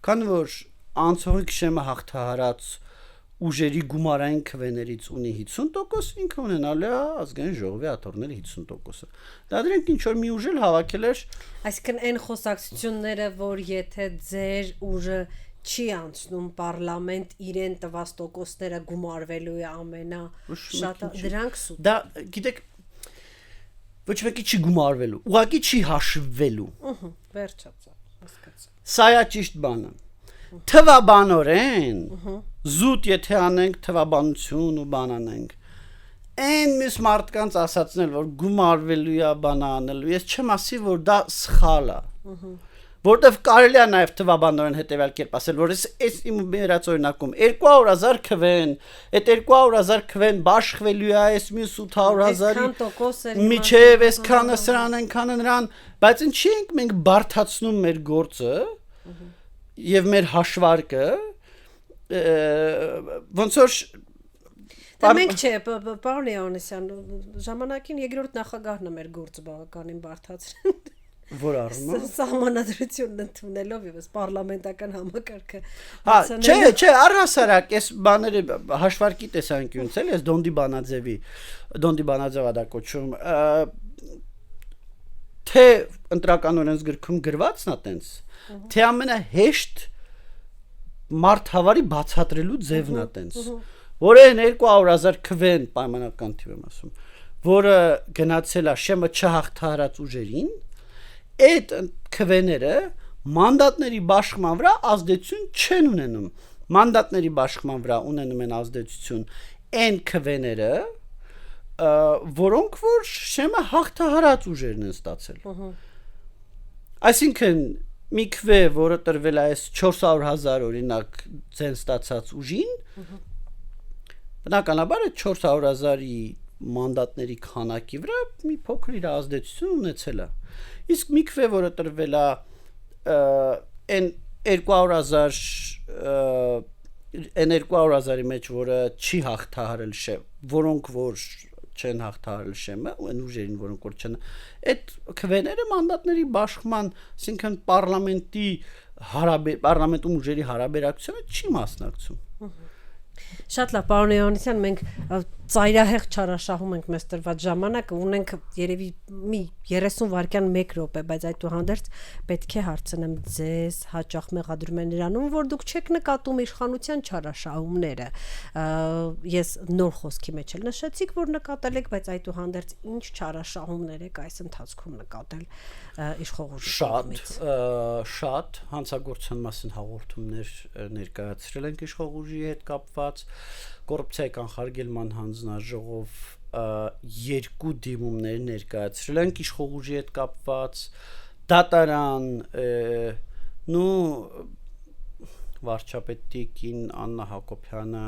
քանի որ անցողի քշեմը հաղթահարած ուժերի գումարային քվեներից ունի 50%, ինքը ունենալու է ազգային ժողովի աթոռների 50%-ը։ Դադրենք ինչ որ մի ուժ էլ հավաքել էր, այսինքն այն խոսակցությունները, որ եթե ձեր ուժը չի անցնում պարլամենտ, իրեն տված տոկոսները գումարվելու է ամենաշատ, դրանք սուտ։ Դա գիտեք ոչ մեկի չի գումարվելու, ուղղակի չի հաշվվելու։ Վերջացա, հասկացա։ Սա է ճիշտ բանը։ Թվաբանորեն զուտ եթե անենք թվաբանություն ու բան անենք, այն մյուս մարդկանց ասացնել, որ գումարվելու է բան անելու, ես չեմ ասի, որ դա սխալ է։ Որտեվ կարելի է նաև թվաբանորեն հետևյալ կերպ ասել, որ այս իմ վերած օրինակում 200.000 քվեն, այդ 200.000 քվեն բաշխվելու է այս մյուս 800.000-ի միջև այսքանը սրան այնքանը նրան, բայց ինչի ենք մենք բարթացնում մեր գործը եւ մեր հաշվարկը, ոնց որ Դա մենք չէ, պարոն Հովհաննիսյան, ժամանակին երկրորդ նախագահն է մեր գործը բավականին բարդացրել։ Որ առումով Սահմանադրությունն ընդունելով եւս պարլամենտական համակարգը։ Չէ, առհասարակ այս բաները հաշվարկի տեսանկյունից էլ, ես Դոնդի Բանաձևա դա կոչում, թե ընտրական օրենսգրքում գրվածն է տենց, թե ամենահեշտ մարդավարի բացատրելու ձևն է տենց, որ այն 200,000 քվեն պայմանական թիվ եմ ասում, որը գնացել է շեմը չհաղթահարած ուժերին, այդ քվեները մանդատների բաշխման վրա ազդեցություն չեն ունենում։ Մանդատների բաշխման վրա ունենում են ազդեցություն այն քվեները, որոնք որ շեմը հաղթահարած ուժերն են ստացել։ Այսինքն մի քվե, որը տրվել է այս 400,000 օրինակ ձեն ստացած ուժին, բնականաբար 400,000-ի մանդատների քանակի վրա մի փոքր իր ազդեցություն ունեցել է։ Իսկ մի քվե, որը տրվել է այն 200,000-ի մեջ, որը չի հաղթահարել շեմ, որոնք որ չեն հաղթահարել շեմը, այն ուժերին, որոնք որ չեն, այդ քվեները մանդատների բաշխման, այսինքն պարլամենտում ուժերի հարաբերակցությունը չի մասնակցում։ Շատ լավ, պարոն Հովհաննիսյան, մենք ծայրահեղ չարաշահում ենք մեզ տրված ժամանակը, ունենք երևի մի 30 վայրկյան 1 րոպե, բայց այդուհանդերձ պետք է հարցնեմ ձեզ, հաճախ մեղադրում են նրանում, որ դուք չեք նկատում իշխանության չարաշահումները։ Ես նոր խոսքի մեջ էլ նշեցիք, որ նկատել եք, բայց այդուհանդերձ ինչ չարաշահումներ եք այս ընթացքում նկատել իշխողուժի կողմից։ Շատ հանցագործության մասին հաղորդումներ ներկայացրել ենք իշխողուժի հետ կապված, կոռուպցիայի կանխարգելման հանձնաժողով 2 դիմումներ ներկայացրել ենք իշխողուժի հետ կապված, դատարան, վարչապետի կին Աննա Հակոբյանը,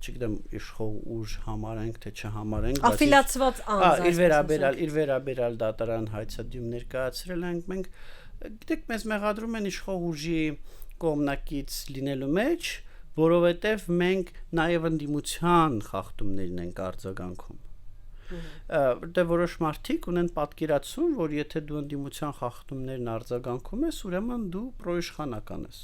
չգիտեմ իշխող ուժ համարենք թե չհամարենք, աֆիլացված անձ, իր վերաբերյալ դատարան հայցադիում ներկայացրել ենք մենք, գիտեք, մեզ մեղադրում են իշխող ուժի կողմնակից լինելու մեջ, որովհետև մենք նաև ընդդիմության խախտումներին ենք արձագանքում։ Որտեղ որոշ մարդիկ ունեն պատկերացում, որ եթե դու ընդդիմության խախտումներին արձագանքում ես, ուրեմն դու պրոիշխանական ես։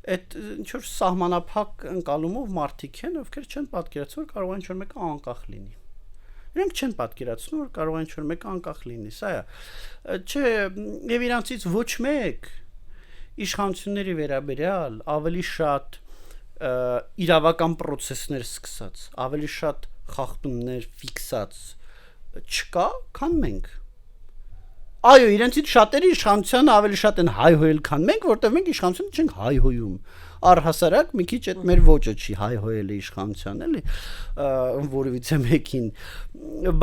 Այդ ինչ որ սահմանափակ ընկալումով մարդիկ են, ովքեր չեն պատկերացնում, որ կարող է ինչ-որ մեկը անկախ լինի։ Իրենք չեն պատկերացնում, որ կարող է ինչ-որ մեկը անկախ լինի, սա է։ Չէ, եւ իրանցից ոչ մեկ իշխանությունների վերաբերյալ ավելի շատ իրավական process-ներ սկսած, ավելի շատ խախտումներ ֆիքսած չկա, քան մենք։ Այո, իրենցից շատերի իշխանության ավելի շատ են հայհոյել, քան մենք, որտեղ մենք իշխանությունը չենք հայհոյում։ Առհասարակ մի քիչ այդ մեր ոճը չի հայհոյել իշխանության, էլի, որովիցե մեկին։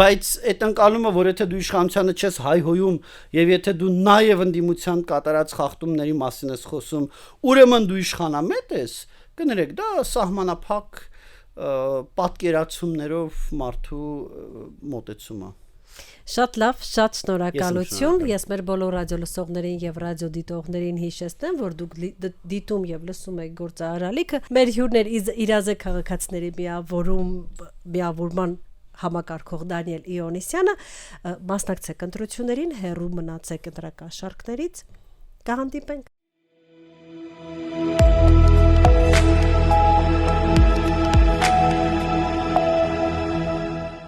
Բայց այդ ընկալումը, որ եթե դու իշխանությանը չես հայհոյում, եւ եթե դու նաեւ ընդդիմության կատարած խախտումների մասին ես խոսում, ուրեմն դու իշխանամետ ես, կներեք, դա սահմանափակ պատկերացումներով մարդու մոտեցում է։ Շատ լավ, շատ շնորհակալություն։ Ես մեր բոլոր ռադիո լսողներին եւ ռադիո դիտողներին հիշեցնեմ, որ դուք դիտում եւ լսում եք Գործարարալիքը։ Մեր հյուրն էր Իրազե քաղաքացիների միավորման համակարգող Դանիել Իոնիսյանը։ Մասնակցեք ընտրություններին, հեռու մնացեք ընտրակաշարքներից։ Կհանդիպենք